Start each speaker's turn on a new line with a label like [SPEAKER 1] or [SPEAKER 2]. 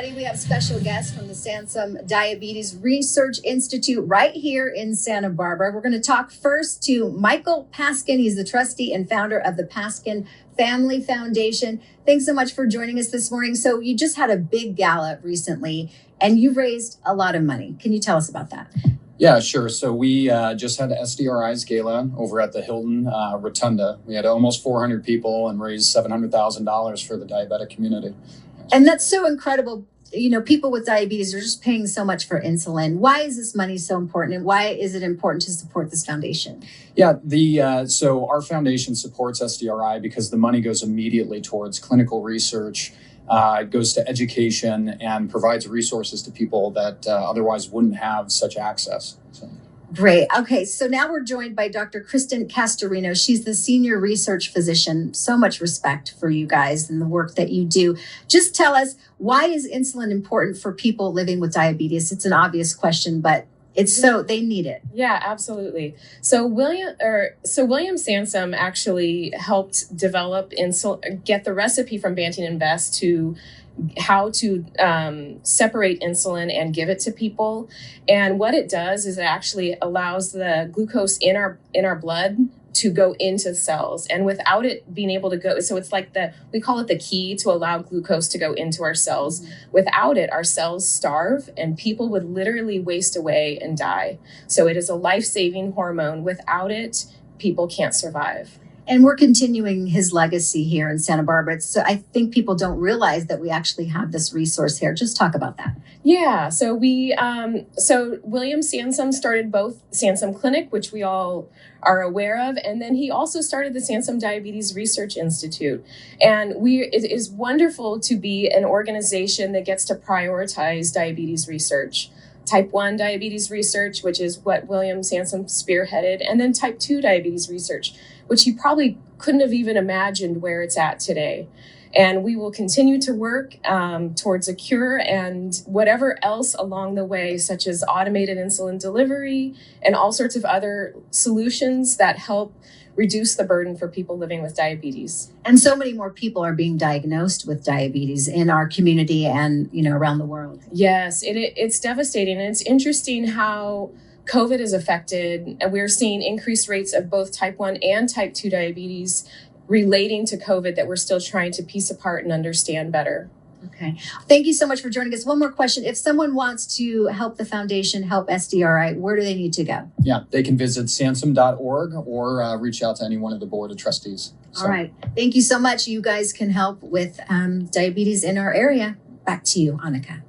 [SPEAKER 1] everybody. We have special guests from the Sansom Diabetes Research Institute right here in Santa Barbara. We're going to talk first to Michael Paskin. He's the trustee and founder of the Paskin Family Foundation. Thanks so much for joining us this morning. So you just had a big gala recently and you raised a lot of money. Can you tell us about that?
[SPEAKER 2] Yeah, sure. So we just had SDRI's gala over at the Hilton Rotunda. We had almost 400 people and raised $700,000 for the diabetic community.
[SPEAKER 1] And that's so incredible. You know, people with diabetes are just paying so much for insulin. Why is this money so important? And why is it important to support this foundation?
[SPEAKER 2] Yeah, so our foundation supports SDRI because the money goes immediately towards clinical research. It goes to education and provides resources to people that otherwise wouldn't have such access. So.
[SPEAKER 1] Great. Okay, so now we're joined by Dr. Kristen Castorino. She's the senior research physician. So much respect for you guys and the work that you do. Just tell us, why is insulin important for people living with diabetes? It's an obvious question, but it's so they need it.
[SPEAKER 3] Yeah, absolutely. So William Sansom actually helped develop get the recipe from Banting and Best to how to separate insulin and give it to people. And what it does is it actually allows the glucose in our blood to go into cells, and without it being able to go, so it's like we call it the key to allow glucose to go into our cells. Without it, our cells starve and people would literally waste away and die. So it is a life-saving hormone. Without it, people can't survive.
[SPEAKER 1] And we're continuing his legacy here in Santa Barbara. So I think people don't realize that we actually have this resource here. Just talk about that.
[SPEAKER 3] Yeah, so William Sansom started both Sansom Clinic, which we all are aware of, and then he also started the Sansom Diabetes Research Institute. And it is wonderful to be an organization that gets to prioritize diabetes research. Type 1 diabetes research, which is what William Sansom spearheaded, and then type 2 diabetes research, which he probably couldn't have even imagined where it's at today. And we will continue to work towards a cure and whatever else along the way, such as automated insulin delivery and all sorts of other solutions that help reduce the burden for people living with diabetes.
[SPEAKER 1] And so many more people are being diagnosed with diabetes in our community and, around the world.
[SPEAKER 3] Yes, it's devastating. And it's interesting how COVID has affected, and we're seeing increased rates of both type 1 and type 2 diabetes relating to COVID that we're still trying to piece apart and understand better.
[SPEAKER 1] Okay. Thank you so much for joining us. One more question. If someone wants to help the foundation, help SDRI, where do they need to go?
[SPEAKER 2] Yeah, they can visit sansom.org or reach out to any one of the board of trustees.
[SPEAKER 1] So. All right. Thank you so much. You guys can help with diabetes in our area. Back to you, Annika.